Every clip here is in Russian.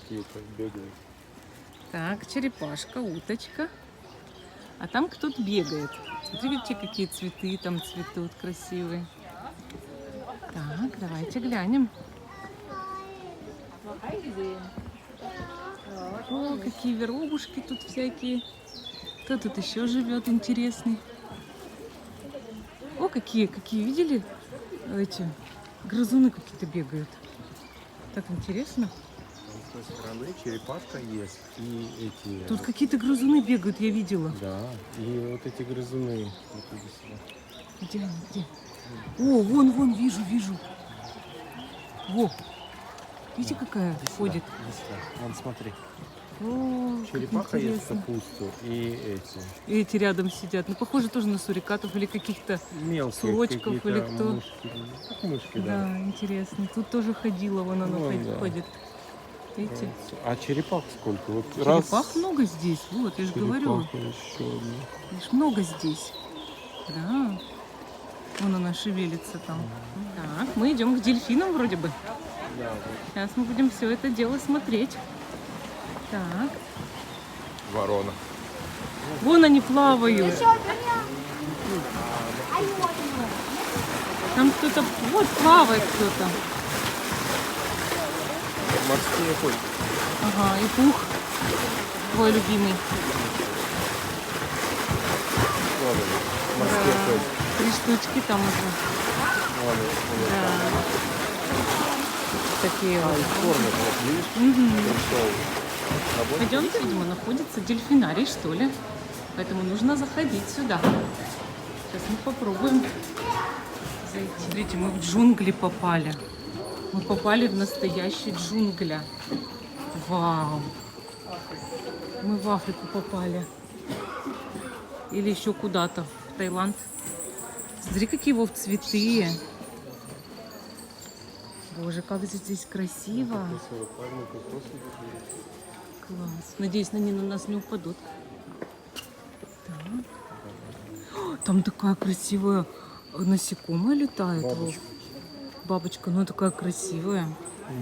какие-то бегают. Так, черепашка, уточка. А там кто-то бегает. Смотрите, какие цветы там цветут красивые. Так, давайте глянем. О, какие воробушки тут всякие. Кто тут еще живет интересный? О, какие, видели? Эти грызуны какие-то бегают. Так интересно. С той стороны черепашка есть и эти... Тут какие-то грызуны бегают, я видела. Да, и вот эти грызуны. Вот туда-сюда. Где они, где? О, вон, вижу. Во, видите, какая Иди сюда, ходит? иди сюда. Вон, смотри. О, как Черепаха ест интересно. капусту и эти И эти рядом сидят. Ну, похоже тоже на сурикатов или каких-то мелкие сурочков какие-то или кто. мушки. Как мышки, да. Да, интересно. Тут тоже ходила, вон она Вон, да. ходит. Видите? А черепах сколько? Вот Черепах много здесь. Вот, я же говорю. черепаха еще одна. Видишь, много здесь. Да. Вон она шевелится там. Так, мы идем к дельфинам вроде бы. Да, вот. Сейчас мы будем все это дело смотреть. Так. Ворона. Вон они плавают. Там кто-то... Вот плавает кто-то. Морские кошки. Ага, и пух. Твой любимый. Морские Да. кошки. 3 штучки там уже. Вон, Да. Такие вот. кормят, вот, видишь? Мгм. Пришел. Работает. Пойдемте, видимо, находится дельфинарий, что ли. Поэтому нужно заходить сюда. Сейчас мы попробуем зайти. Смотрите, мы в джунгли попали. Мы попали в настоящие джунгли. Вау! Мы в Африку попали. Или еще куда-то, в Таиланд. Смотри, какие его цветы. Боже, как здесь красиво. Класс. Надеюсь, они на нас не упадут. Так. О, там такая красивая насекомая летает. Бабочка. Вов. Бабочка, ну такая красивая.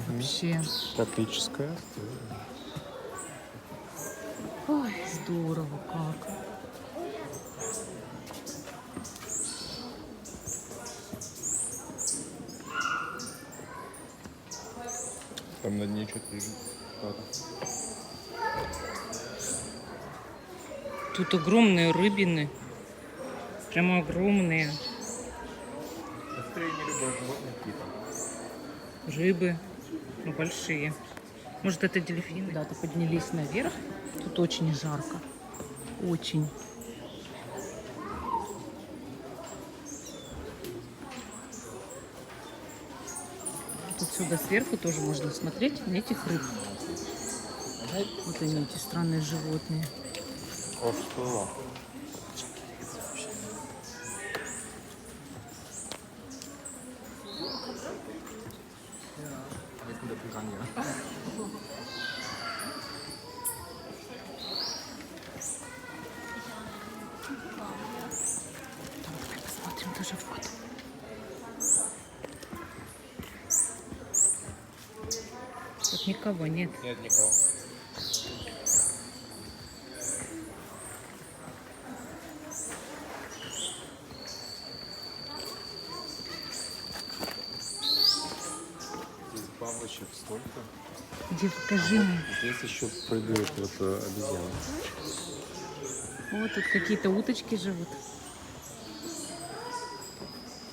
Вообще. Тропическая. Ой, здорово как. Там на дне что-то лежит. Тут огромные рыбины. Прямо огромные. Быстрее не любое животное какие-то. Рыбы. Ну, большие. Может, это дельфины? Да-то поднялись наверх. Тут очень жарко. Очень. Тут сюда сверху тоже можно смотреть на этих рыб. Вот они, эти странные животные. О, что? Давай посмотрим тоже вход. Тут никого нет. Нет никого. Здесь бабочек столько. Где, покажи мне. Здесь еще прыгают вот обезьяны. Вот тут какие-то уточки живут.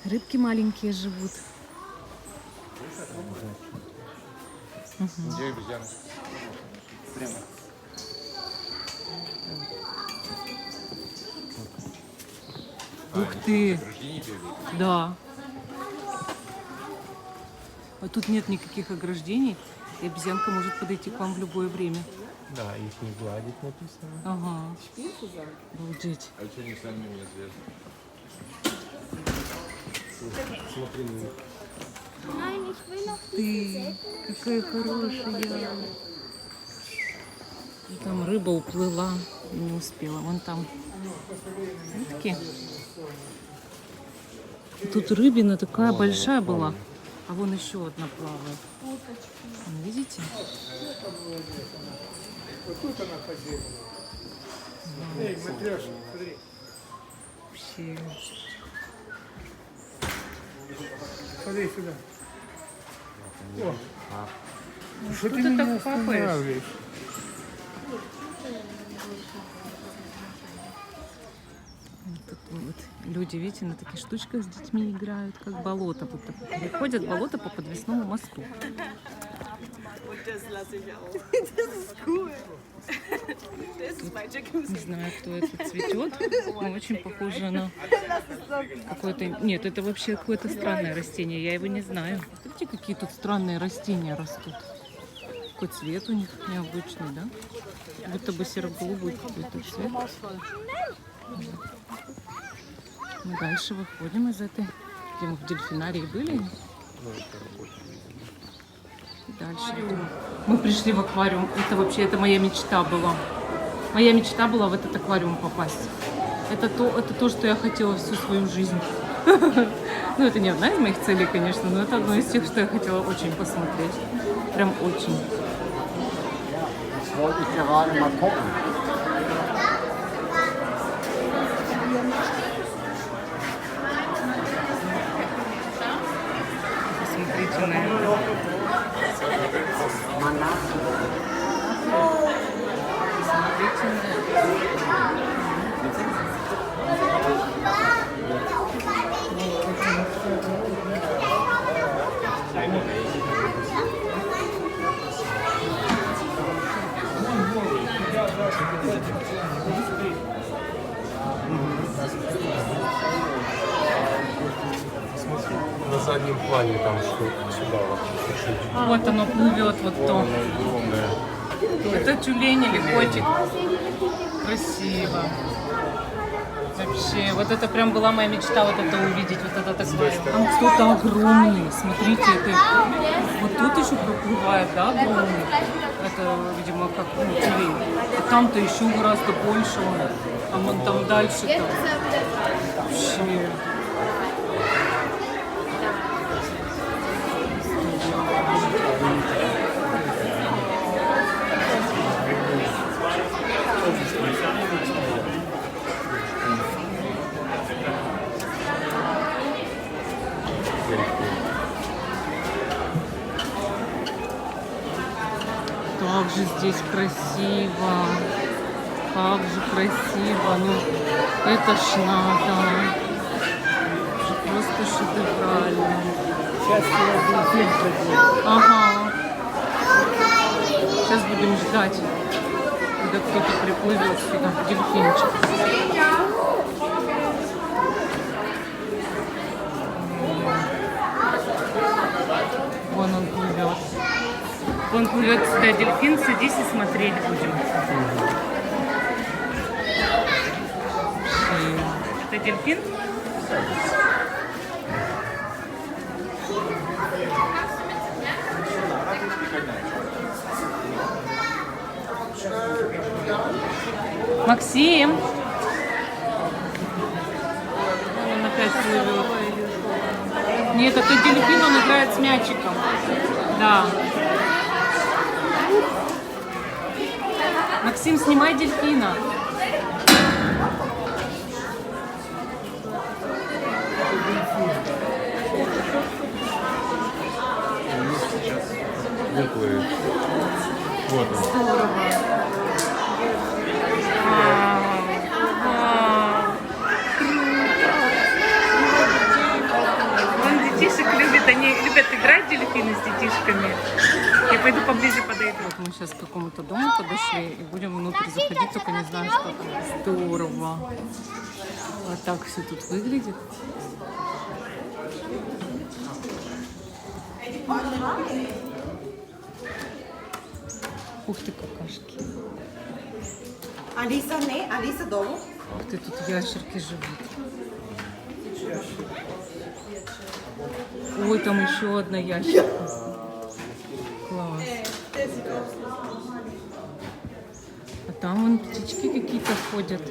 Рыбки маленькие живут. Где обезьяны? Прямо. Ух ты! Ограждение бегают. Да. А тут нет никаких ограждений, и обезьянка может подойти к вам в любое время. Да, их не гладить написано. Ага. Обалдеть. А что они сами меня звезды? Смотри на них. Nein, ich will noch Ты какая хорошая. И там рыба уплыла, не успела. Вон там. Видите? Тут рыбина такая большая была. А вон еще одна плавает. Вон, видите? Вот тут она подземная. Эй, Матрёша, смотри. Вообще. Смотри сюда. О, А, что Что ты ты меня так капаешь? останавливаешь? Тут вот люди, видите, на таких штучках с детьми играют, как болото. Будто переходят болото по подвесному мосту. Das lasse ich auch. Das ist cool. Das ist mein Chicken. Не знаю, кто это цветет, но очень похоже на какое-то... Нет, это вообще какое-то странное растение, я его не знаю. Смотрите, какие тут странные растения растут. Какой цвет у них необычный, да? Будто бы серо-голубой какой-то цвет. Мы дальше выходим из этой, где мы в дельфинарии были. И дальше идем. Мы пришли в аквариум. Это вообще, это моя мечта была. Моя мечта была в этот аквариум попасть. Это то, что я хотела всю свою жизнь. Ну, это не одна из моих целей, конечно, но это одно из тех, что я хотела очень посмотреть. Прям очень. Das wollte ich gerade mal gucken. Посмотрите на это. Посмотрите на это. на заднем плане там что сюда вот чуть-чуть. Вот оно плывет, вот то. Оно огромное. Это тюлень или котик. Красиво. Вообще, вот это прям была моя мечта, вот это увидеть, вот этот аквариум. Там кто-то огромный, смотрите, это вот тут еще проплывает, да, огромный. Это, видимо, как тюлень. А там-то еще гораздо больше он. А вон там дальше-то. Вообще. Как же здесь красиво, как же красиво, ну это ж надо, это просто шедеврально. Сейчас я дельфин подниму. Ага, сейчас будем ждать, когда кто-то приплывет сюда, дельфинчик. Вон он плывет. Вон плывет сюда дельфин, садись и смотреть будем. Это дельфин? Максим! Он опять плывет. Нет, это дельфин, он играет с мячиком. Да. Максим, снимай дельфина. Выплывет. Вот он. Здорово. Он детишек любит, они любят играть дельфины с детишками. Я пойду поближе подойду. Вот мы сейчас к какому-то дому подошли и будем внутрь заходить, только не знаю, что там. Здорово. Вот так все тут выглядит. Ух ты, какашки. Алиса, не, Алиса долу. Ух ты, тут ящерки живут. Ой, там еще одна ящерка. Класс. А там вон птички какие-то ходят.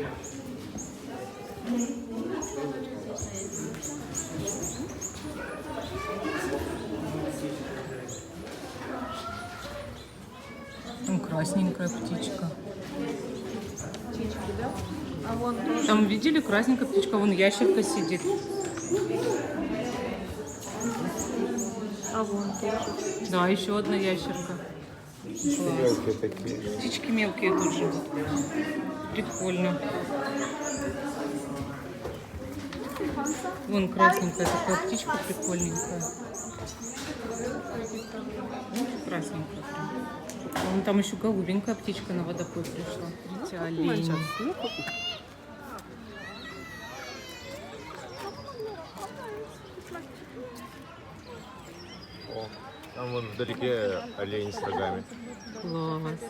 Там красненькая птичка. Там видели красненькая птичка? Вон ящерка сидит. А вон тоже. Да, еще одна ящерка. Мелкие такие. Птички мелкие тут живут. Прикольно. Вон красненькая такая птичка прикольненькая. Ну, красненькая прям. А вон там еще голубенькая птичка на водопой пришла. Видите, олень. О, там вон вдалеке олень с рогами. Класс.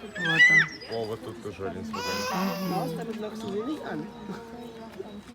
Вот он. О, вот тут тоже олень с рогами. Damit lockst du sie nicht an.